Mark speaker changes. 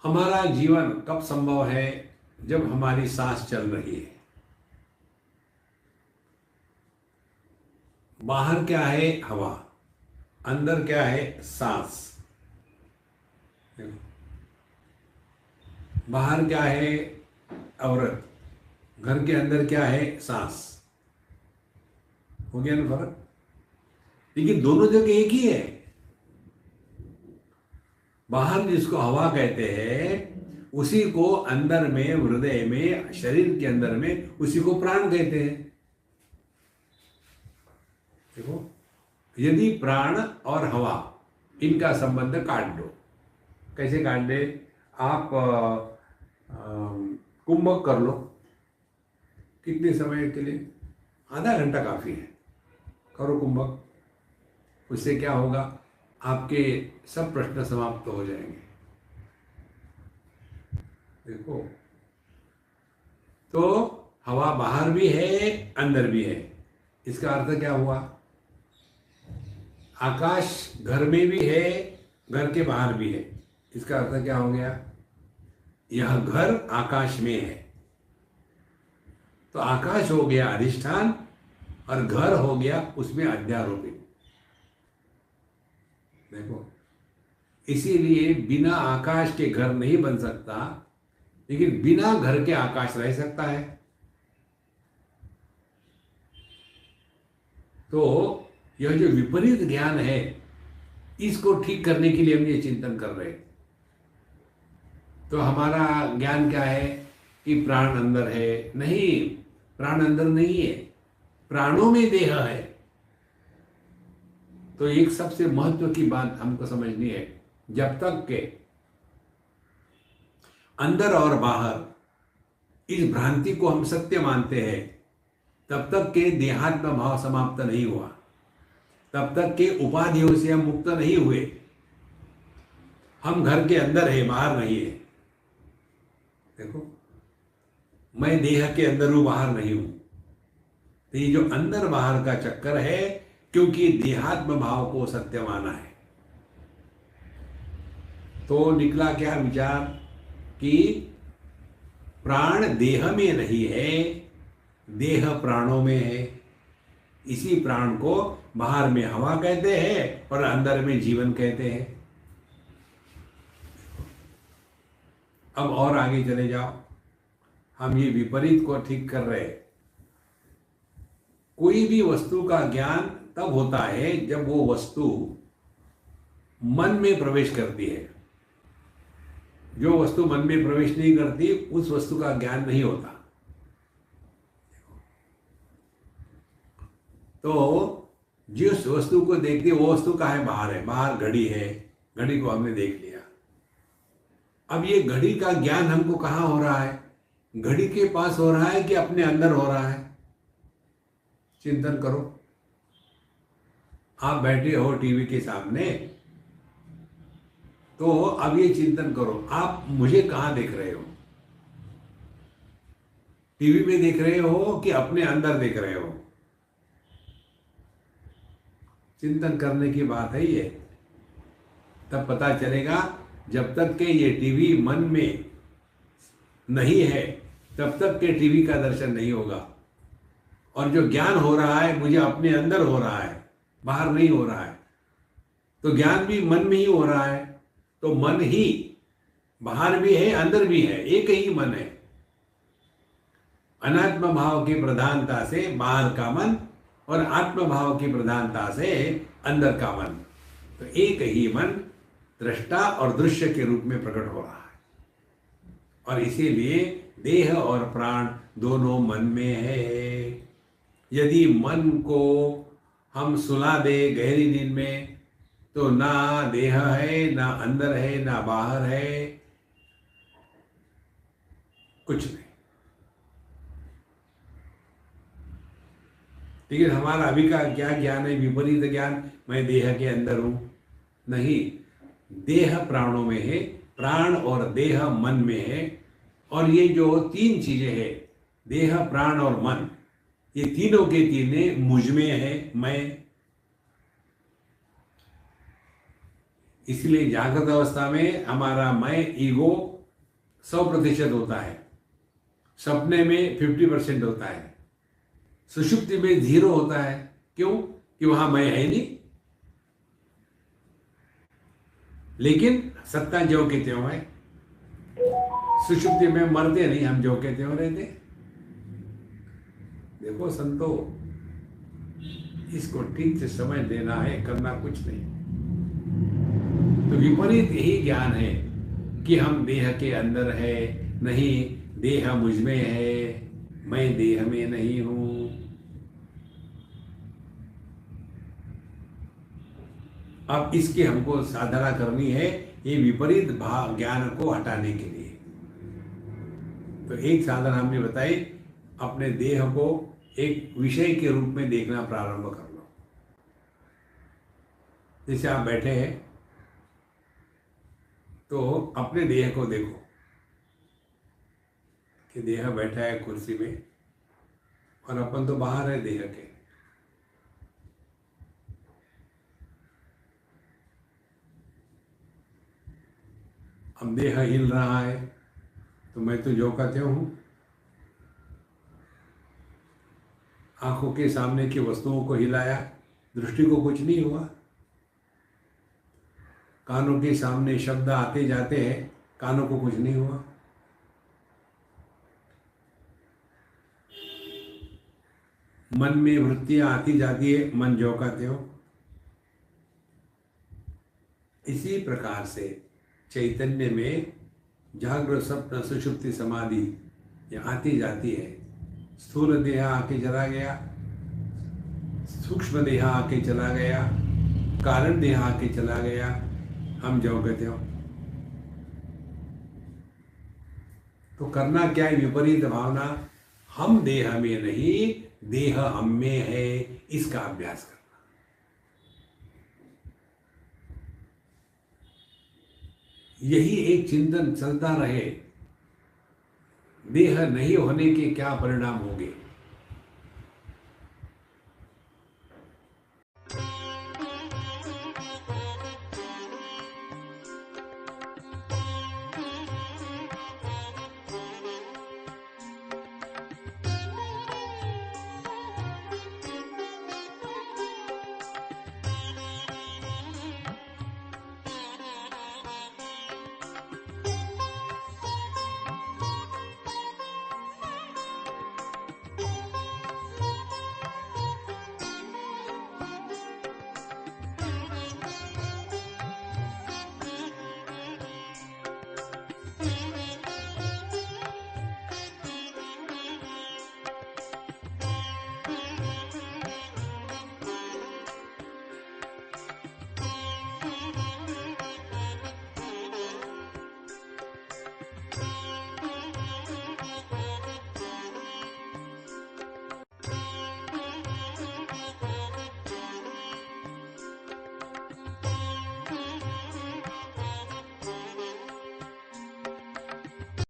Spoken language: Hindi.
Speaker 1: हमारा जीवन कब संभव है? जब हमारी सांस चल रही है। बाहर क्या है? हवा। अंदर क्या है? सांस। बाहर क्या है? औरत। घर के अंदर क्या है? सांस। हो गया ना फर्क? लेकिन दोनों जगह एक ही है। बाहर जिसको हवा कहते हैं उसी को अंदर में, हृदय में, शरीर के अंदर में उसी को प्राण कहते हैं। देखो, यदि प्राण और हवा इनका संबंध काट दो। कैसे काट दे? आप कुंभक कर लो। कितने समय के लिए? आधा घंटा काफी है। करो कुंभक। उससे क्या होगा? आपके सब प्रश्न समाप्त हो जाएंगे। देखो, तो हवा बाहर भी है, अंदर भी है। इसका अर्थ क्या हुआ? आकाश घर में भी है, घर के बाहर भी है। इसका अर्थ क्या हो गया? यह घर आकाश में है। तो आकाश हो गया अधिष्ठान और घर हो गया उसमें अध्यारोपित। देखो, इसीलिए बिना आकाश के घर नहीं बन सकता, लेकिन बिना घर के आकाश रह सकता है। तो यह जो विपरीत ज्ञान है, इसको ठीक करने के लिए हम ये चिंतन कर रहे हैं। तो हमारा ज्ञान क्या है कि प्राण अंदर है? नहीं, प्राण अंदर नहीं है, प्राणों में देह है। तो एक सबसे महत्व की बात हमको समझनी है, जब तक के अंदर और बाहर इस भ्रांति को हम सत्य मानते हैं, तब तक के देहात्म भाव समाप्त नहीं हुआ, तब तक के उपाधियों से हम मुक्त नहीं हुए। हम घर के अंदर है, बाहर नहीं है। देखो, मैं देह के अंदर हूं, बाहर नहीं हूं। तो ये जो अंदर बाहर का चक्कर है, क्योंकि देहात्म भाव को सत्य माना है। तो निकला क्या विचार कि प्राण देह में नहीं है, देह प्राणों में है। इसी प्राण को बाहर में हवा कहते हैं और अंदर में जीवन कहते हैं। अब और आगे चले जाओ, हम ये विपरीत को ठीक कर रहे हैं। कोई भी वस्तु का ज्ञान तब होता है जब वो वस्तु मन में प्रवेश करती है। जो वस्तु मन में प्रवेश नहीं करती, उस वस्तु का ज्ञान नहीं होता। तो जिस वस्तु को देखती है वो वस्तु कहाँ है? बाहर है। बाहर घड़ी है, घड़ी को हमने देख लिया। अब ये घड़ी का ज्ञान हमको कहाँ हो रहा है? घड़ी के पास हो रहा है कि अपने अंदर हो रहा है? चिंतन करो। आप बैठे हो टीवी के सामने, तो अब ये चिंतन करो, आप मुझे कहाँ देख रहे हो? टीवी में देख रहे हो कि अपने अंदर देख रहे हो? चिंतन करने की बात है ये। तब पता चलेगा, जब तक के ये टीवी मन में नहीं है, तब तक के टीवी का दर्शन नहीं होगा। और जो ज्ञान हो रहा है, मुझे अपने अंदर हो रहा है, बाहर नहीं हो रहा है। तो ज्ञान भी मन में ही हो रहा है। तो मन ही बाहर भी है, अंदर भी है, एक ही मन है। अनात्म भाव की प्रधानता से बाहर का मन और आत्म भाव की प्रधानता से अंदर का मन। तो एक ही मन दृष्टा और दृश्य के रूप में प्रकट हो रहा है। और इसीलिए देह और प्राण दोनों मन में है। यदि मन को हम सुला दे गहरी नींद में, तो ना देह है, ना अंदर है, ना बाहर है, कुछ नहीं। लेकिन हमारा अभी का क्या ज्ञान है? विपरीत ज्ञान। मैं देह के अंदर हूं। नहीं, देह प्राणों में है, प्राण और देह मन में है। और ये जो तीन चीजें हैं, देह, प्राण और मन, ये तीनों के तीनों मुझ में है, मैं। इसलिए जागृत अवस्था में हमारा मैं ईगो 100% होता है, सपने में 50% होता है, सुषुप्ति में 0 होता है। क्यों? कि वहां मैं है नहीं। लेकिन सत्ता ज्यों के त्यों है। सुषुप्ति में मरते नहीं, हम ज्यों के त्यों रहते। देखो संतो, इसको ठीक से समझ देना है, करना कुछ नहीं। तो विपरीत यही ज्ञान है कि हम देह के अंदर है, नहीं देह मुझ में है, मैं देह में नहीं हूं। अब इसकी हमको साधना करनी है, ये विपरीत भाव ज्ञान को हटाने के लिए। तो एक साधना हमने बताई, अपने देह को एक विषय के रूप में देखना प्रारंभ कर लो। जैसे आप बैठे हैं तो अपने देह को देखो कि देह बैठा है कुर्सी में और अपन तो बाहर है देह के। अब देह हिल रहा है तो मैं तो जो का त्यों हूं। आंखों के सामने की वस्तुओं को हिलाया, दृष्टि को कुछ नहीं हुआ। कानों के सामने शब्द आते जाते हैं, कानों को कुछ नहीं हुआ। मन में वृत्तियां आती जाती है, मन जो का त्यों। इसी प्रकार से चैतन्य में जागृत स्वप्न सुषुप्ति समाधि ये आती जाती है। स्थूल देह आके चला गया, सूक्ष्म देह आके चला गया, कारण देह आके चला गया, हम जौगत हो। तो करना क्या है? विपरीत भावना, हम देह में नहीं, देह हम में है, इसका अभ्यास करना। यही एक चिंतन चलता रहे, देह नहीं होने के क्या परिणाम होंगे।